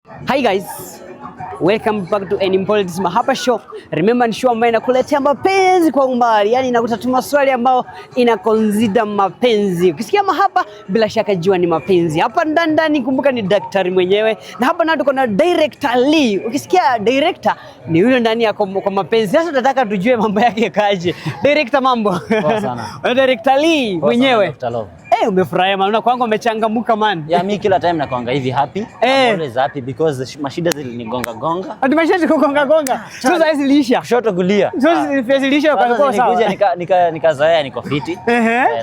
Hi guys, welcome back to N-Politics Mahaba Show. Remember ni show ambayo inakuletea mapenzi kwa umbali, yani inakutatua maswali ambayo inaconsider mapenzi. Ukisikia mahaba bila shaka jua ni mapenzi. Hapa ndani kumbuka ni daktari mwenyewe, na hapa na tuko na director Lee. Ukisikia director ni yule ndani ya kwa mapenzi. Sasa tunataka tujue mambo yake kaje. Director, mambo? Poa sana. Director Lee mwenyewe. Dr. Love. Umefurahia maana kwangu umechangamuka man. Yeah, mimi kila time nakuanga hivi happy. I'm always happy because mashida zilinigonga. Ati mashida kugonga. Sasa hizi liisha. Kushoto kulia. Sasa hizi liisha kwa sawa. Nikazoea niko fiti.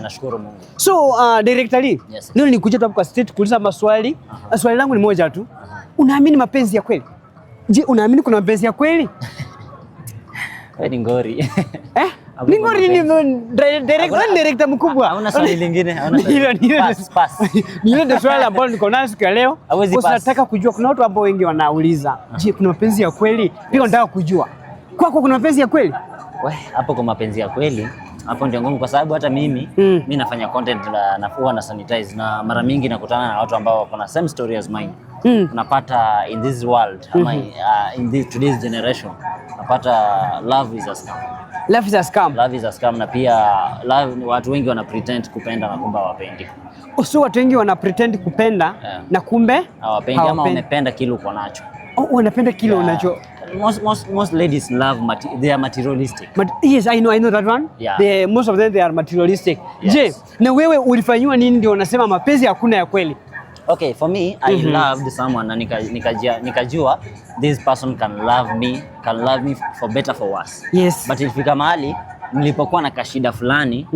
Nashukuru Mungu. So Director Lee, yes, leo nikuja tu hapa kwa street kuuliza maswali. Swali langu ni moja tu. Unaamini mapenzi ya kweli? Je, unaamini kuna mapenzi ya kweli? Wewe ni ngori. Ni ngori ni director mkubwa. Hauna swali lingine? Pass. Ni ile swali ambalo niko nayo siku ya leo. Nataka kujua, kuna watu ambao wengi wanauliza, je, kuna mapenzi ya kweli? Pia nataka kujua. Kwako kuna mapenzi ya kweli? Hapo kwa mapenzi ya kweli, hapo ndio ngumu kwa sababu hata mimi nafanya content na huwa na sanitize, na mara mingi nakutana na watu ambao wako na same story as mine. Unapata in this world ama in today's generation unapata love is a scam. Love is a scam. Love is a scam, na pia watu wengi wana pretend kupenda na kumbe hawapendi. So watu wengi wana pretend kupenda na kumbe hawapendi, ama wamependa kile uko nacho. Wanapenda kile unacho. Most ladies love they are materialistic. But yes, I know that one. Yeah. Most of them they are materialistic. Yes. Je, na wewe ulifanywa nini ndio unasema mapenzi hakuna ya kweli? Okay, for me, I loved someone na nikajua this person can love me for better for worse. Yes. But ilifika mahali nilipokuwa na kashida fulani,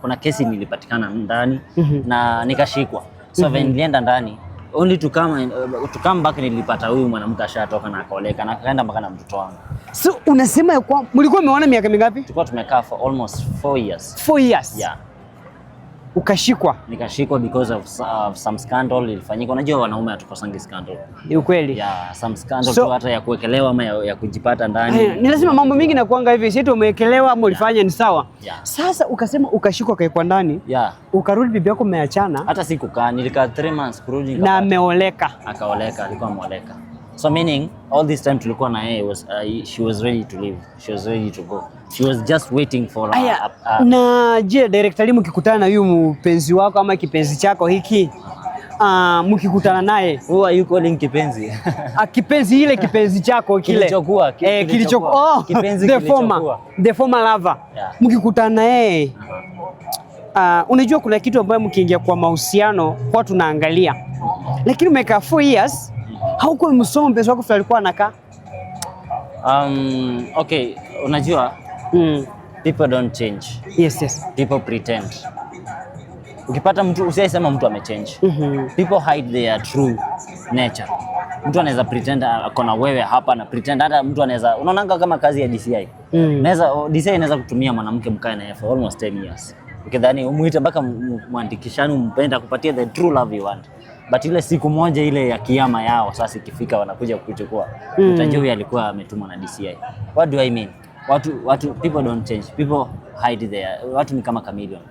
kuna kesi nilipatikana ndani na nikashikwa. So when nilienda ndani, only to come back nilipata huyu mwanamke ashatoka na akaoleka na akaenda mpaka na mtoto wangu. So unasema kwa mlikuwa mmeona miaka mingapi? Tulikuwa tumekaa for almost 4 years. 4 years? Yeah. Ukashikwa? Nikashikwa because of some scandal ilifanyika. Unajua wanaume hatukosangi scandal. Ni ukweli. Yeah, some scandal tu hata ya kuwekelewa ama ya kujipata ndani. Ni lazima mambo mingi na kuanga hivi, si eti umewekelewa ama ulifanya ni sawa. Yeah. Sasa ukasema ukashikwa kaekwa ndani. Yeah. Ukarudi bibi yako mmeachana. Hata sikukaa, nilikaa 3 months kurudi na ameoleka. Akaoleka, alikuwa ameoleka. So meaning all this time tulikuwa na yeye she was ready to leave. She was ready to go. She was just waiting for na je, Director Lee, mkikutana na huyu mpenzi wako ama kipenzi chako hiki, mkikutana naye, who are you calling kipenzi? Kipenzi ile kipenzi chako kile kilichokuwa kipenzi the former lover. Yeah. Mkikutana naye, unajua kuna kitu ambayo mkiingia kwa mahusiano kwa tunaangalia, lakini umekaa 4 years hauko msomo mpenzi wako alikuwa anakaa. Okay, unajua people don't change. Yes. People pretend. Ukipata mtu usisema mtu amechange. People hide their true nature. Mtu anaweza pretend akona wewe hapa na pretend, hata mtu anaweza, unaonanga kama kazi ya DCI. DCI inaweza kutumia mwanamke mkae naye for almost 10 years. Ukidhani umuite mpaka muandikishane umpenda kupatia the true love you want. But ile siku moja ile ya kiyama yao sasa ikifika wanakuja kukuchukua. Utajua huyu alikuwa ametumwa na DCI. What do I mean? Watu people don't change. People hide their. Watu ni kama chameleon.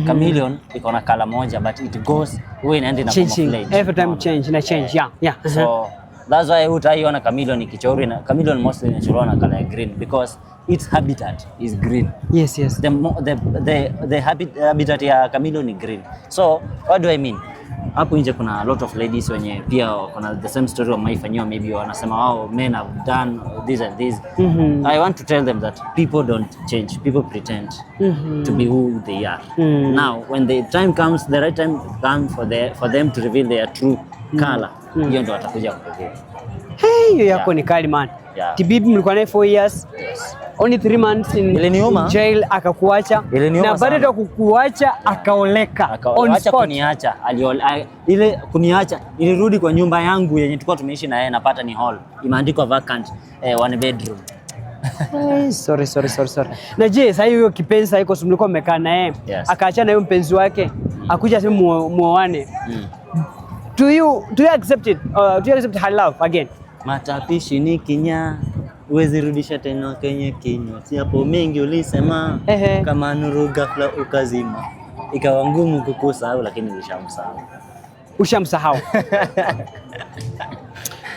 Chameleon iko na kala moja but it goes way inaenda na camouflage. Every time change. Yeah. So that's why utaiona chameleon ikichorwa, na chameleon mostly inachorwa na kala ya green because its habitat is green. Yes. The habitat ya chameleon ni green. So what do I mean? Hapo nje kuna a lot of ladies wenye pia kuna the same story wameifanywa, maybe wanasema men have done this and this. I want to tell them that people don't change, people pretend to be who they are. Now when the time comes, the right time comes for them to reveal their true color, hiyo ndio watakuja kureveal. Hiyo yako ni kali man. Tibibi mlikuwa naye 4 years. Yes. Only 3 months in jail akakuacha, na baada ya kukuacha akaoleka on spot. Kuniacha ile kuniacha, nilirudi kwa nyumba yangu yenye tulikuwa tumeishi na yeye, napata ni hall imeandikwa vacant, 1 bedroom. Sorry. Na je, sasa hiyo kipenzi haiko, mlikuwa mmekaa na yeye akaachana na huyo mpenzi wake, akuja sema muoane. Do you accept it? Do you accept her love again? Matapishi ni kinya, uwezi rudisha tena kwenye kinywa. Siapo mengi ulisema, kama nuru ghafla ukazima. Ikawa ngumu kukusahau lakini nilishamsahau. ushamsahau.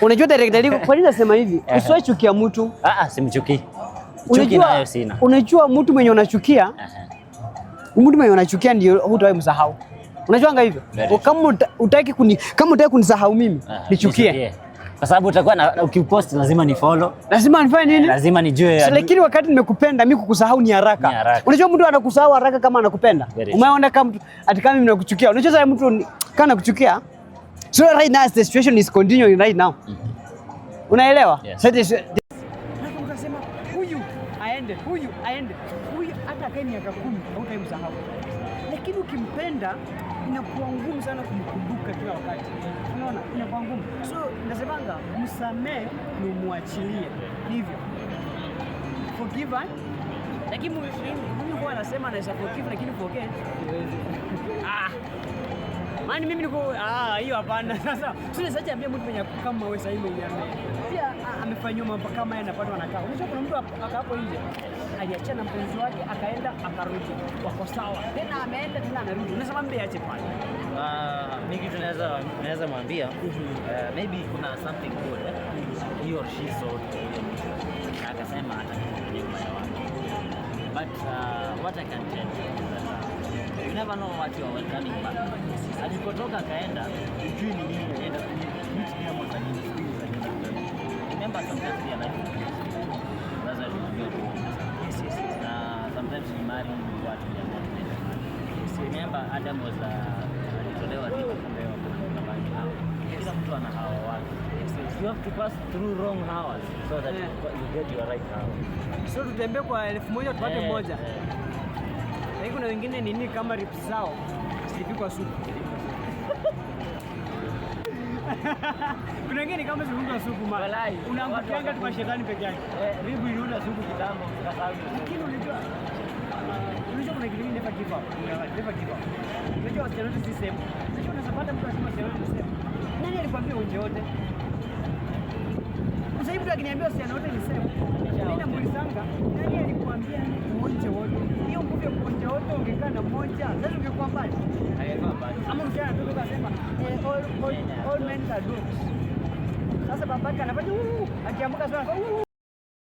Unajua director, kwa nini nasema hivi? Usiwahi chukia mtu. Simchukii. Chuki nayo sina. Unajua mtu mwenye unachukia, mtu mwenye unachukia ndio hutawahi msahau. Unajuanga hivyo? Kama utaki kunisahau mimi, nichukie. Kwa sababu utakuwa ukipost lazima ni follow. Lazima nifanye nini? Lazima nijue. Lakini wakati nimekupenda mimi kukusahau ni haraka. Unajua mtu anakusahau haraka kama anakupenda. Umeona kama mtu kama mimi nakuchukia. Unajua sasa mtu kana nakuchukia. So right now the situation is continuing right now. Unaelewa? Sasa unasema huyu aende, huyu hata akae miaka 10 hautamsahau. Lakini ukimpenda inakuwa ngumu sana kumkumbuka kila wakati. Unaona? Inakuwa ngumu. So nasemanga msamee na muachilie. Hivyo. Forgive. Lakini mimi kwa nasema naweza forgive lakini forget. Mani mimi niko hiyo hapana. Sasa sasa ambia mtu mwenye kama wewe sasa hivi pia amefanywa mambo kama yeye anapatwa na kaa. Unajua kuna mtu akapo nje aliachana mpenzi wake akaenda akarudi. Wako sawa. Tena ameenda tena anarudi. Unasema mbe ache pale. Mimi kitu naweza mwambia maybe kuna something good. He or she saw akasema atakuja kwa wake. But what I can tell you, you never know what you are welcoming back. Alipotoka kaenda, ujui ni nini anaenda kuitia mwaka nini. Remember sometimes we are like that's why we are doing this. Na sometimes we marry what we are not meant to. Remember Adam was alitolewa vipi kupewa na baba yao. Kila mtu ana hawa wake. You have to pass through wrong hours so that you get your right hour. So tutembee kwa 1000 tupate moja. Na kuna wengine nini kama rips zao zilipikwa supu. Kuna wengine kama zilipikwa supu malai. Unaangukianga tu kwa shetani peke yake. Ribu yule supu kitambo kasahau. Lakini unajua kuna kitu never give up. Never give up. Unajua wasichana wote si same. Unajua unapata mtu anasema wasichana wote same. Nani alikwambia unje wote? Sasa hivi akiniambia wasichana wote ni same. Mimi namuulizanga, nani alikwambia unje wote? Hiyo nguvu ya kunje wote ungekaa na mmoja. Sasa ungekuwa mbali. Hayakuwa mbali. Ama msichana tu akasema all men are dogs. Sasa babaka anafanya akiamka sana